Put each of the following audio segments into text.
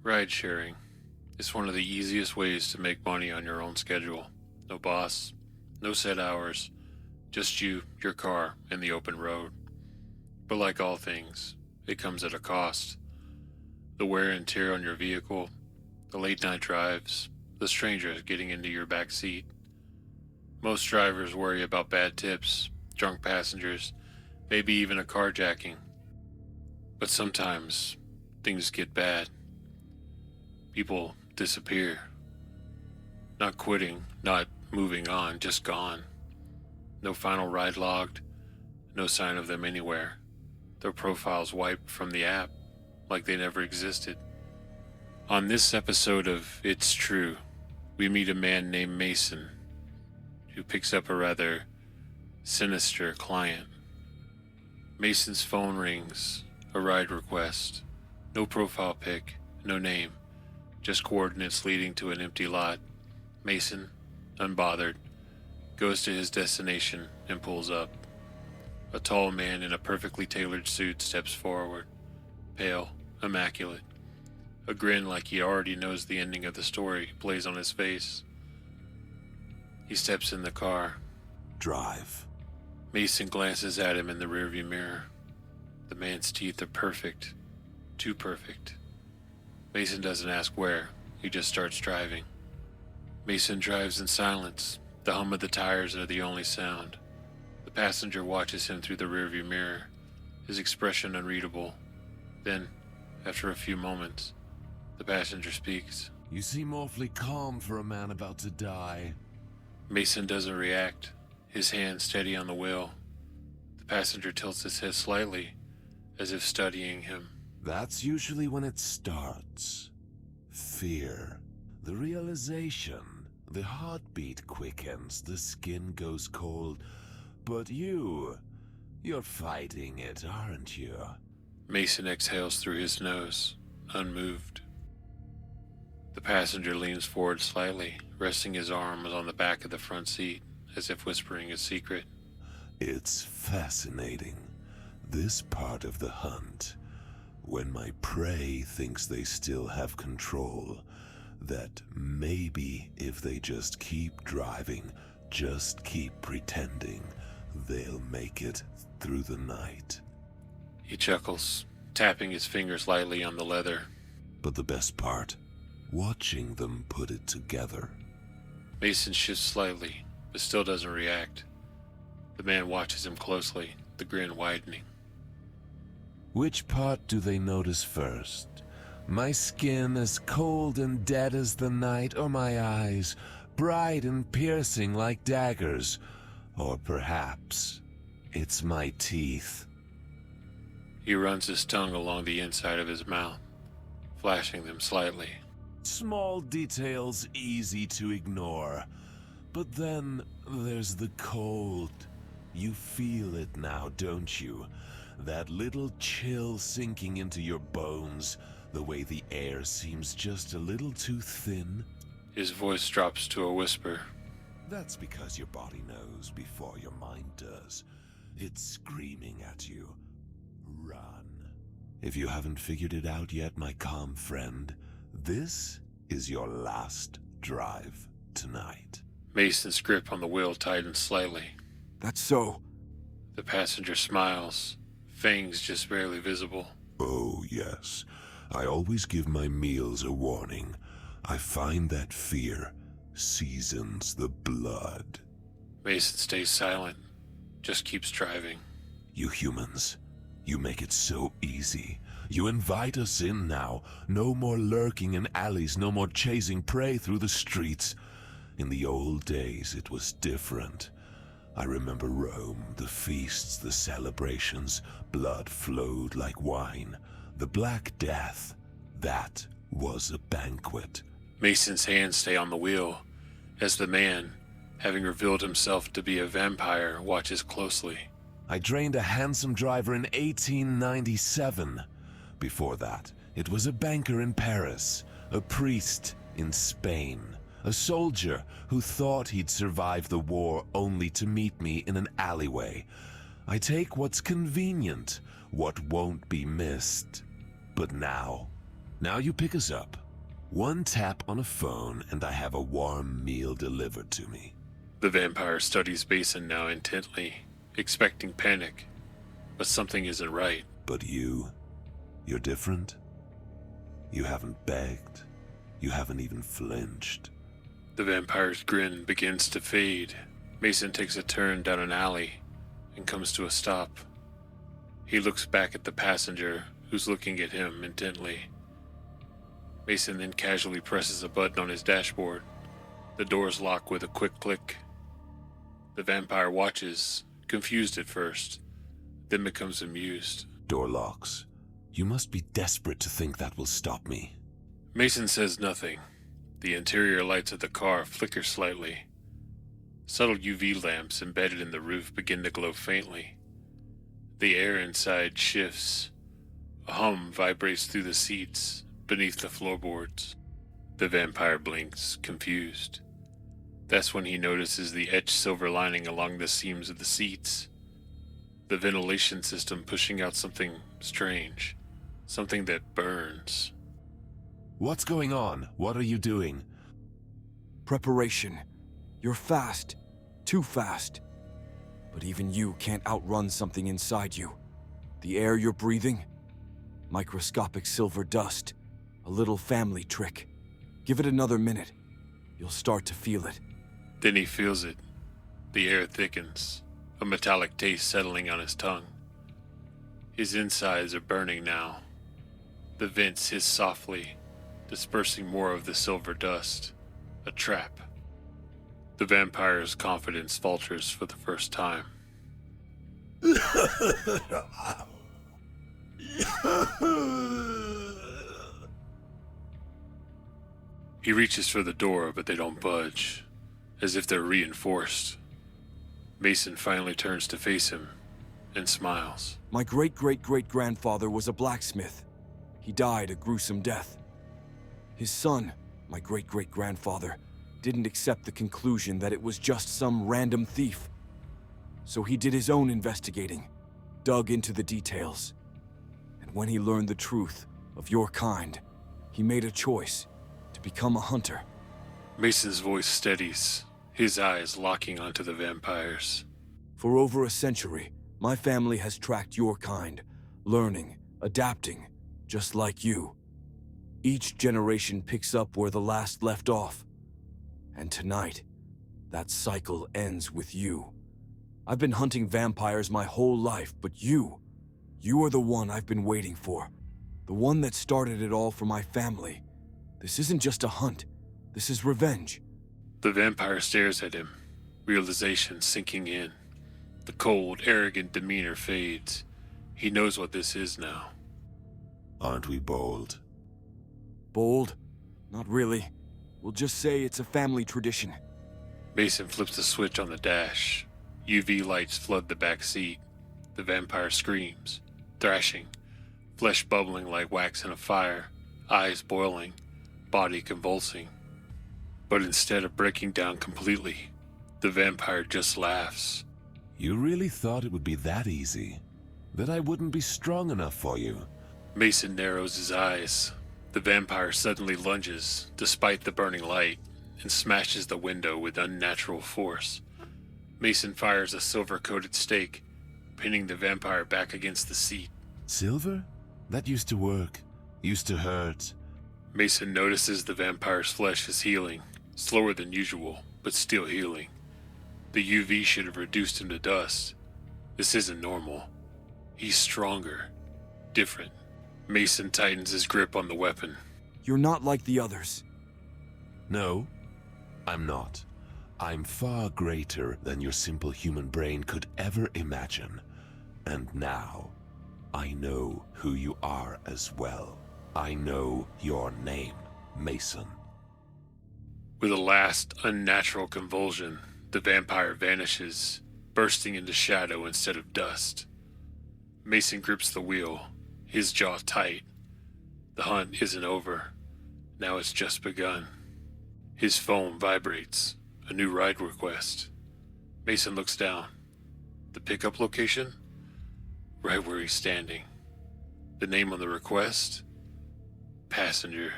Ride sharing is one of the easiest ways to make money on your own schedule. No boss, no set hours, just you, your car, and the open road. But like all things, it comes at a cost. The wear and tear on your vehicle, the late night drives, the strangers getting into your back seat. Most drivers worry about bad tips, drunk passengers, maybe even a carjacking. But sometimes things get bad. People disappear. Not quitting, not moving on, just gone. No final ride logged, no sign of them anywhere. Their profiles wiped from the app like they never existed. On this episode of It's True, we meet a man named Mason who picks up a rather sinister client. Mason's phone rings, a ride request. No profile pic, no name, just coordinates leading to an empty lot. Mason, unbothered, goes to his destination and pulls up. A tall man in a perfectly tailored suit steps forward, pale, immaculate. A grin like he already knows the ending of the story plays on his face. He steps in the car. Drive. Mason glances at him in the rearview mirror. The man's teeth are perfect. Too perfect. Mason doesn't ask where, he just starts driving. Mason drives in silence. The hum of the tires are the only sound. The passenger watches him through the rearview mirror, his expression unreadable. Then, after a few moments, the passenger speaks. You seem awfully calm for a man about to die. Mason doesn't react, his hand steady on the wheel. The passenger tilts his head slightly, as if studying him. That's usually when it starts. Fear. The realization. The heartbeat quickens, the skin goes cold. But you're fighting it, aren't you? Mason exhales through his nose, unmoved. The passenger leans forward slightly, resting his arms on the back of the front seat, as if whispering a secret. It's fascinating. This part of the hunt. When my prey thinks they still have control, that maybe if they just keep driving, just keep pretending, they'll make it through the night. He chuckles, tapping his fingers lightly on the leather. But the best part, watching them put it together. Mason shifts slightly, but still doesn't react. The man watches him closely, the grin widening. Which part do they notice first? My skin as cold and dead as the night, or my eyes bright and piercing like daggers? Or perhaps it's my teeth. He runs his tongue along the inside of his mouth, flashing them slightly. Small details easy to ignore. But then there's the cold. You feel it now, don't you? That little chill sinking into your bones, the way the air seems just a little too thin. His voice drops to a whisper. That's because your body knows before your mind does. It's screaming at you. Run. If you haven't figured it out yet, my calm friend, this is your last drive tonight. Mason's grip on the wheel tightens slightly. That's so. The passenger smiles, fangs just barely visible. Oh, yes. I always give my meals a warning. I find that fear seasons the blood. Mason stays silent, just keeps driving. You humans, you make it so easy. You invite us in now. No more lurking in alleys, no more chasing prey through the streets. In the old days, it was different. I remember Rome, the feasts, the celebrations. Blood flowed like wine. The Black Death, that was a banquet. Mason's hands stay on the wheel, as the man, having revealed himself to be a vampire, watches closely. I trained a handsome driver in 1897. Before that, it was a banker in Paris, a priest in Spain, a soldier who thought he'd survive the war only to meet me in an alleyway. I take what's convenient, what won't be missed. But now, Now you pick us up. One tap on a phone and I have a warm meal delivered to me. The vampire studies Mason now intently, expecting panic. But something isn't right. But you're different. You haven't begged. You haven't even flinched. The vampire's grin begins to fade. Mason takes a turn down an alley and comes to a stop. He looks back at the passenger, who's looking at him intently. Mason then casually presses a button on his dashboard. The doors lock with a quick click. The vampire watches, confused at first, then becomes amused. Door locks. You must be desperate to think that will stop me. Mason says nothing. The interior lights of the car flicker slightly. Subtle UV lamps embedded in the roof begin to glow faintly. The air inside shifts. A hum vibrates through the seats, beneath the floorboards. The vampire blinks, confused. That's when he notices the etched silver lining along the seams of the seats. The ventilation system pushing out something strange. Something that burns. What's going on? What are you doing? Preparation. You're fast. Too fast. But even you can't outrun something inside you. The air you're breathing? Microscopic silver dust. A little family trick. Give it another minute. You'll start to feel it. Then he feels it. The air thickens, a metallic taste settling on his tongue. His insides are burning now. The vents hiss softly, dispersing more of the silver dust. A trap. The vampire's confidence falters for the first time. He reaches for the door, but they don't budge, as if they're reinforced. Mason finally turns to face him and smiles. My great-great-great-grandfather was a blacksmith. He died a gruesome death. His son, my great-great-grandfather, didn't accept the conclusion that it was just some random thief. So he did his own investigating, dug into the details. And when he learned the truth of your kind, he made a choice to become a hunter. Mason's voice steadies, his eyes locking onto the vampires. For over a century, my family has tracked your kind, learning, adapting, just like you. Each generation picks up where the last left off. And tonight, that cycle ends with you. I've been hunting vampires my whole life, but you are the one I've been waiting for. The one that started it all for my family. This isn't just a hunt. This is revenge. The vampire stares at him, realization sinking in. The cold, arrogant demeanor fades. He knows what this is now. Aren't we bold? Bold? Not really. We'll just say it's a family tradition. Mason flips the switch on the dash. UV lights flood the back seat. The vampire screams, thrashing, flesh bubbling like wax in a fire, eyes boiling, body convulsing. But instead of breaking down completely, the vampire just laughs. You really thought it would be that easy? That I wouldn't be strong enough for you? Mason narrows his eyes. The vampire suddenly lunges, despite the burning light, and smashes the window with unnatural force. Mason fires a silver-coated stake, pinning the vampire back against the seat. Silver? That used to work. Used to hurt. Mason notices the vampire's flesh is healing, slower than usual, but still healing. The UV should have reduced him to dust. This isn't normal. He's stronger, different. Mason tightens his grip on the weapon. You're not like the others. No, I'm not. I'm far greater than your simple human brain could ever imagine. And now, I know who you are as well. I know your name, Mason. With a last unnatural convulsion, the vampire vanishes, bursting into shadow instead of dust. Mason grips the wheel, his jaw tight. The hunt isn't over. Now it's just begun. His phone vibrates. A new ride request. Mason looks down. The pickup location? Right where he's standing. The name on the request? Passenger.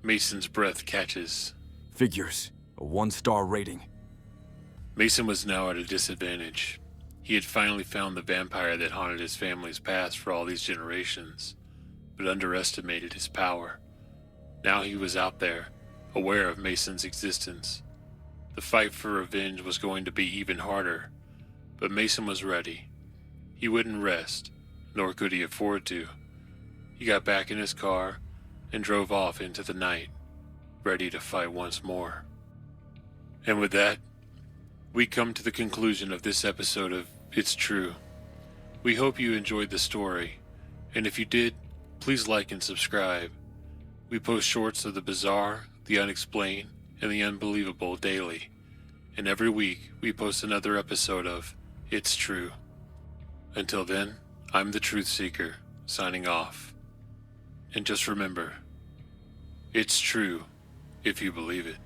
Mason's breath catches. Figures. A 1-star rating. Mason was now at a disadvantage. He had finally found the vampire that haunted his family's past for all these generations, but underestimated his power. Now he was out there, aware of Mason's existence. The fight for revenge was going to be even harder, but Mason was ready. He wouldn't rest, nor could he afford to. He got back in his car and drove off into the night, ready to fight once more. And with that, we come to the conclusion of this episode of It's True. We hope you enjoyed the story, and if you did, please like and subscribe. We post shorts of the bizarre, the unexplained, and the unbelievable daily, and every week we post another episode of It's True. Until then, I'm the Truth Seeker, signing off. And just remember, it's true if you believe it.